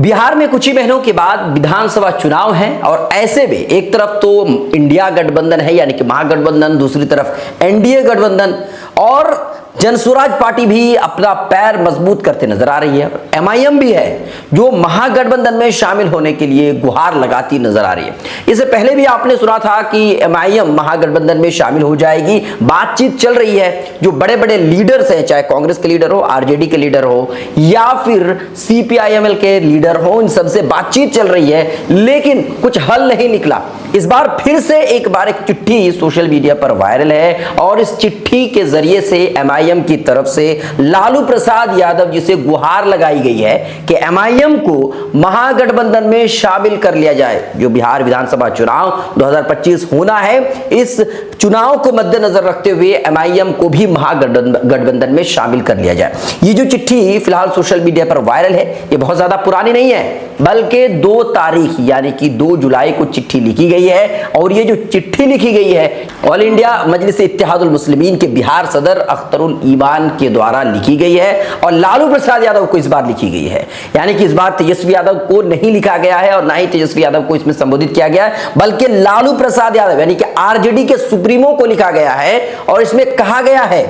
बिहार में कुछ ही महीनों के बाद विधानसभा चुनाव है और ऐसे में एक तरफ तो इंडिया गठबंधन है यानी कि महागठबंधन, दूसरी तरफ एनडीए गठबंधन और जनसुराज पार्टी भी अपना पैर मजबूत करते नजर आ रही है। एमआईएम भी है जो महागठबंधन में शामिल होने के लिए गुहार लगाती नजर आ रही है। इससे पहले भी आपने सुना था कि एमआईएम महागठबंधन में शामिल हो जाएगी, बातचीत चल रही है। जो बड़े बड़े लीडर्स हैं, चाहे कांग्रेस के लीडर हो, आरजेडी के लीडर हो या फिर सीपीआईएमएल के लीडर हो, इन सबसे बातचीत चल रही है, लेकिन कुछ हल नहीं निकला। इस बार फिर से एक चिट्ठी सोशल मीडिया पर वायरल है और इस चिट्ठी के जरिए से एमआईएम की तरफ से लालू प्रसाद यादव जी से गुहार लगाई गई है कि एमआईएम को महागठबंधन में शामिल कर लिया जाए। जो बिहार विधानसभा चुनाव 2025 होना है, इस चुनाव को मद्देनजर रखते हुए एमआईएम को भी महागठबंधन में शामिल कर लिया जाए। ये जो चिट्ठी फिलहाल सोशल मीडिया पर वायरल है, ये बहुत ज्यादा पुरानी नहीं है, बल्कि 2 तारीख यानी कि 2 जुलाई को चिट्ठी लिखी गई है। और ये जो चिट्ठी लिखी गई है ऑल इंडिया मजलिस इत्तेहादुल मुस्लिमीन के बिहार सदर अख्तरुल ईमान के द्वारा लिखी गई है और लालू प्रसाद यादव को इस बार लिखी गई है। यानी कि इस बार तेजस्वी यादव को नहीं लिखा गया है और ना ही तेजस्वी यादव को इसमें संबोधित किया गया है, बल्कि लालू प्रसाद यादव यानी कि आरजेडी के सुप्रीमो को लिखा गया है। और इसमें कहा गया है,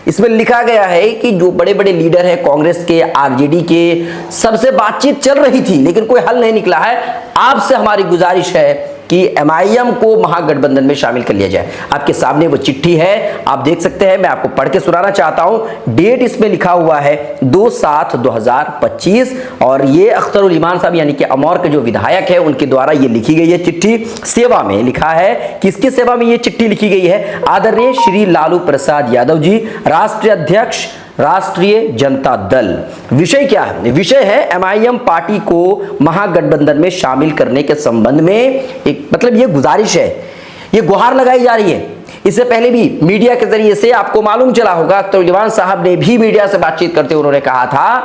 इसमें लिखा गया है कि जो बड़े बड़े लीडर हैं कांग्रेस के, आरजेडी के, सबसे बातचीत चल रही थी लेकिन कोई हल नहीं निकला है। आपसे हमारी गुजारिश है कि एमआईएम को महागठबंधन में शामिल कर लिया जाए। आपके सामने वो चिट्ठी है, आप देख सकते हैं, मैं आपको पढ़ के सुनाना चाहता हूं। डेट इसमें लिखा हुआ है 2/7/2025 और ये अख्तरुल ईमान साहब यानी कि अमौर के जो विधायक है उनके द्वारा ये लिखी गई है चिट्ठी। सेवा में लिखा है, किसके सेवा में ये चिट्ठी लिखी गई है? आदरणीय श्री लालू प्रसाद यादव जी, राष्ट्रीय अध्यक्ष राष्ट्रीय जनता दल। विषय क्या है? विषय है एमआईएम पार्टी को महागठबंधन में शामिल करने के संबंध में एक ये गुजारिश है, ये गुहार लगाई जा रही है। इससे पहले भी मीडिया के जरिए से आपको मालूम चला होगा, अख्तरुल ईमान साहब ने भी मीडिया से बातचीत करते हुए उन्होंने कहा था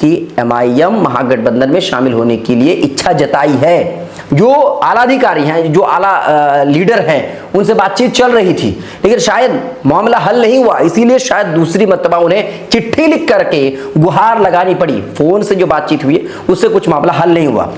कि एमआईएम महागठबंधन में शामिल होने के लिए इच्छा जताई है। जो आला अधिकारी हैं, जो आला लीडर हैं, उनसे बातचीत चल रही थी लेकिन शायद मामला हल नहीं हुआ, इसीलिए शायद दूसरी मर्तबा उन्हें चिट्ठी लिख करके गुहार लगानी पड़ी। फोन से जो बातचीत हुई उससे कुछ मामला हल नहीं हुआ।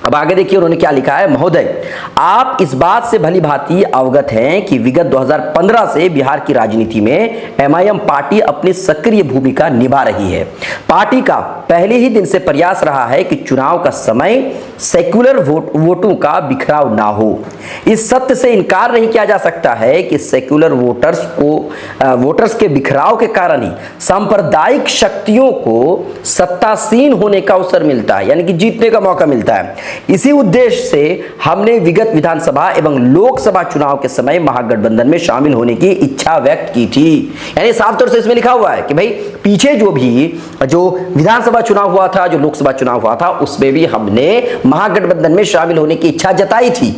अब आगे देखिए उन्होंने क्या लिखा है। महोदय, आप इस बात से भली भांति अवगत हैं कि विगत 2015 से बिहार की राजनीति में एमआईएम पार्टी अपनी सक्रिय भूमिका निभा रही है। पार्टी का पहले ही दिन से प्रयास रहा है कि चुनाव का समय सेक्युलर वोटों का बिखराव ना हो। इस सत्य से इनकार नहीं किया जा सकता है कि सेक्युलर वोटर्स के बिखराव के कारण ही सांप्रदायिक शक्तियों को सत्तासीन होने का अवसर मिलता है, यानी कि जीतने का मौका मिलता है। इसी उद्देश्य से हमने विगत विधानसभा एवं लोकसभा चुनाव के समय महागठबंधन में शामिल होने की इच्छा व्यक्त की थी। यानी साफ तौर से इसमें लिखा हुआ है कि भाई पीछे जो विधानसभा चुनाव हुआ था, जो लोकसभा चुनाव हुआ था, उसमें भी हमने महागठबंधन में शामिल होने की इच्छा जताई थी।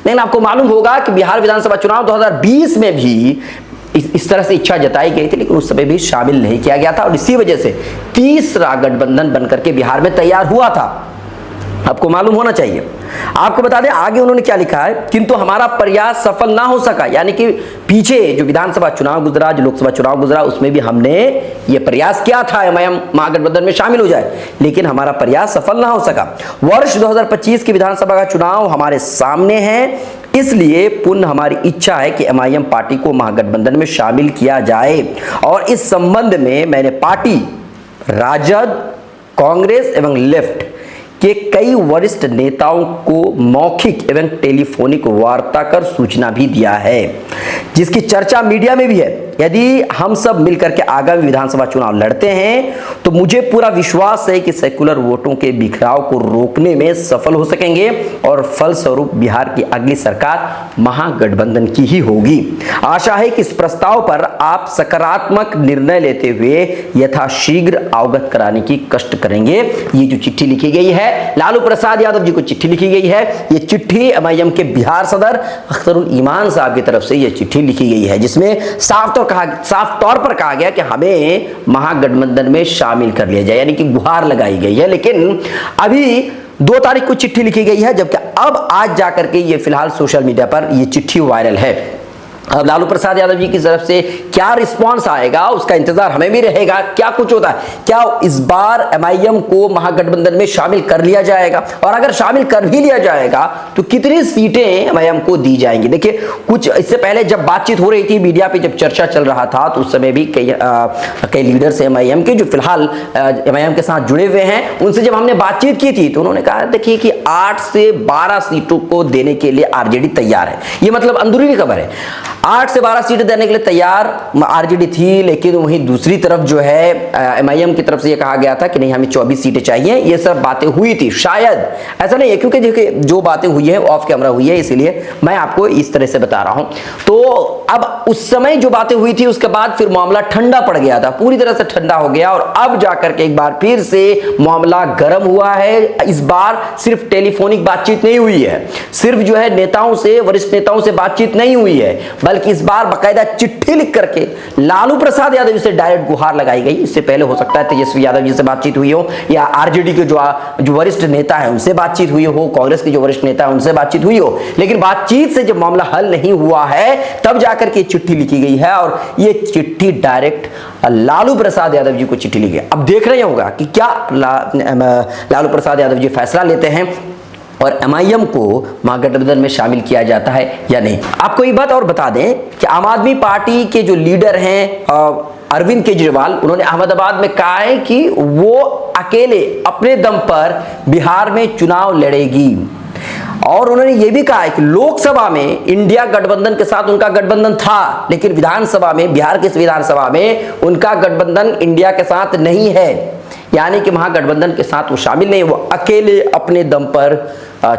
लेकिन आपको मालूम होगा कि बिहार विधानसभा चुनाव 2020 में भी इस तरह से इच्छा जताई गई थी, लेकिन उस समय भी शामिल नहीं किया गया था और इसी वजह से तीसरा गठबंधन बनकर के बिहार में तैयार हुआ था। आपको मालूम होना चाहिए। आपको बता दें आगे उन्होंने क्या लिखा है, किंतु हमारा प्रयास सफल ना हो सका। यानी कि पीछे जो विधानसभा चुनाव गुजरा, जो लोकसभा चुनाव गुजरा, उसमें भी हमने ये प्रयास किया था एमआईएम महागठबंधन में शामिल हो जाए, लेकिन हमारा प्रयास सफल ना हो सका। वर्ष 2025 की विधानसभा का चुनाव हमारे सामने है, इसलिए पुनः हमारी इच्छा है कि एमआईएम पार्टी को महागठबंधन में शामिल किया जाए। और इस संबंध में मैंने पार्टी, राजद, कांग्रेस एवं लेफ्ट के कई वरिष्ठ नेताओं को मौखिक एवं टेलीफोनिक वार्ता कर सूचना भी दिया है, जिसकी चर्चा मीडिया में भी है। यदि हम सब मिलकर के आगामी विधानसभा चुनाव लड़ते हैं तो मुझे पूरा विश्वास है कि सेक्युलर वोटों के बिखराव को रोकने में सफल हो सकेंगे और फलस्वरूप बिहार की अगली सरकार महागठबंधन की ही होगी। आशा है कि इस प्रस्ताव पर आप सकारात्मक निर्णय लेते हुए यथाशीघ्र अवगत कराने की कष्ट करेंगे। ये जो चिट्ठी लिखी गई है, लालू प्रसाद यादव जी को चिट्ठी लिखी गई है। ये चिट्ठी एमआईएम के बिहार सदर अख्तरुल ईमान साहब की तरफ से ये चिट्ठी लिखी गई है, जिसमें साफ तौर पर कहा गया कि हमें महागठबंधन में शामिल कर लिया जाए, यानी कि गुहार लगाई गई है। लेकिन अभी 2 तारीख को चिट्ठी लिखी गई है, जबकि अब आज जाकर के ये फिलहाल सोशल मीडिया पर ये चिट्ठी वायरल है। अब लालू प्रसाद यादव जी की तरफ से क्या रिस्पांस आएगा उसका इंतजार हमें भी रहेगा। क्या कुछ होता है, क्या इस बार एमआईएम को महागठबंधन में शामिल कर लिया जाएगा, और अगर शामिल कर भी लिया जाएगा तो कितनी सीटें एमआईएम को दी जाएंगी। देखिए कुछ इससे पहले जब बातचीत हो रही थी, मीडिया पे जब चर्चा चल रहा था, तो उस समय भी कई लीडर्स एमआईएम के जो फिलहाल एमआईएम के साथ जुड़े हुए हैं, उनसे जब हमने बातचीत की थी तो उन्होंने कहा देखिए कि 8 से 12 सीटों को देने के लिए आरजेडी तैयार है। ये मतलब अंदरूनी खबर है, 8 से 12 सीटें देने के लिए तैयार आरजेडी थी, लेकिन वहीं दूसरी तरफ जो है एमआईएम की तरफ से ये कहा गया था कि नहीं हमें 24 सीटें चाहिए। ये सब बातें हुई थी, शायद ऐसा नहीं है, क्योंकि देखिए जो बातें हुई है ऑफ कैमरा हुई है, इसीलिए मैं आपको इस तरह से बता रहा हूं। तो अब उस समय जो बातें हुई थी उसके बाद फिर मामला ठंडा पड़ गया था, पूरी तरह से ठंडा हो गया, और अब जाकर के एक बार फिर से मामला गर्म हुआ है। इस बार सिर्फ टेलीफोनिक बातचीत नहीं हुई है, सिर्फ जो है नेताओं से, वरिष्ठ नेताओं से बातचीत नहीं हुई है, बल्कि इस बार बाकायदा चिट्ठी लिख करके लालू प्रसाद यादव जी से डायरेक्ट गुहार लगाई गई। इससे पहले हो सकता है तेजस्वी यादव जी से बातचीत हुई हो, या आरजेडी के जो वरिष्ठ नेता है उनसे बातचीत हुई हो, कांग्रेस के जो वरिष्ठ नेता है उनसे बातचीत हुई हो, लेकिन बातचीत से जब मामला हल नहीं हुआ है तब जाकर के चिट्ठी लिखी गई है, और ये चिट्ठी डायरेक्ट लालू प्रसाद यादव जी को चिट्ठी लिखी है। अब देख रहे होगा कि क्या लालू प्रसाद यादव जी फैसला लेते हैं और एमआईएम को महागठबंधन में शामिल किया जाता है या नहीं। आपको एक बात और बता दें कि आम आदमी पार्टी के जो लीडर हैं अरविंद केजरीवाल, उन्होंने अहमदाबाद में कहा है कि वो अकेले अपने दम पर बिहार में चुनाव लड़ेगी, और उन्होंने ये भी कहा है कि लोकसभा में इंडिया गठबंधन के साथ उनका गठबंधन था, लेकिन विधानसभा में, बिहार की विधानसभा में उनका गठबंधन इंडिया के साथ नहीं है, यानी कि महागठबंधन के साथ वो शामिल नहीं, वो अकेले अपने दम पर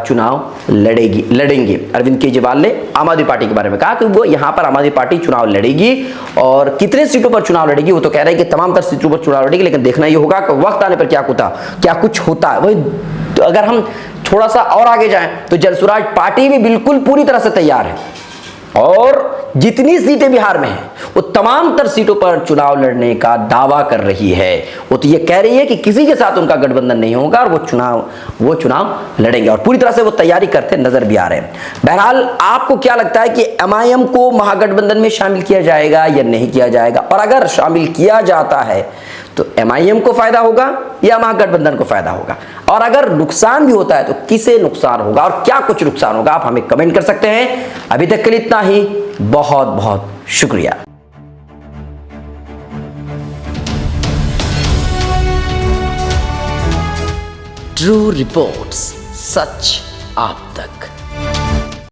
चुनाव लड़ेंगे। अरविंद केजरीवाल ने आम आदमी पार्टी के बारे में कहा कि वो यहाँ पर आम आदमी पार्टी चुनाव लड़ेगी, और कितने सीटों पर चुनाव लड़ेगी वो तो कह रहे हैं कि तमाम तर सीटों पर चुनाव लड़ेगी, लेकिन देखना ये होगा कि वक्त आने पर क्या कुछ होता है। वही तो अगर हम थोड़ा सा और आगे जाएं तो जनसुराज पार्टी भी बिल्कुल पूरी तरह से तैयार है, और जितनी सीटें बिहार में हैं वो तमाम तर सीटों पर चुनाव लड़ने का दावा कर रही है। वो तो ये कह रही है कि किसी के साथ उनका गठबंधन नहीं होगा, और वो चुनाव लड़ेंगे, और पूरी तरह से वो तैयारी करते नजर भी आ रहे हैं। बहरहाल आपको क्या लगता है कि एमआईएम को महागठबंधन में शामिल किया जाएगा या नहीं किया जाएगा, और अगर शामिल किया जाता है तो एमआईएम को फायदा होगा या महागठबंधन को फायदा होगा, और अगर नुकसान भी होता है तो किसे नुकसान होगा और क्या कुछ नुकसान होगा, आप हमें कमेंट कर सकते हैं। अभी तक के लिए इतना ही, बहुत बहुत शुक्रिया। ट्रू रिपोर्ट्स, सच आप तक।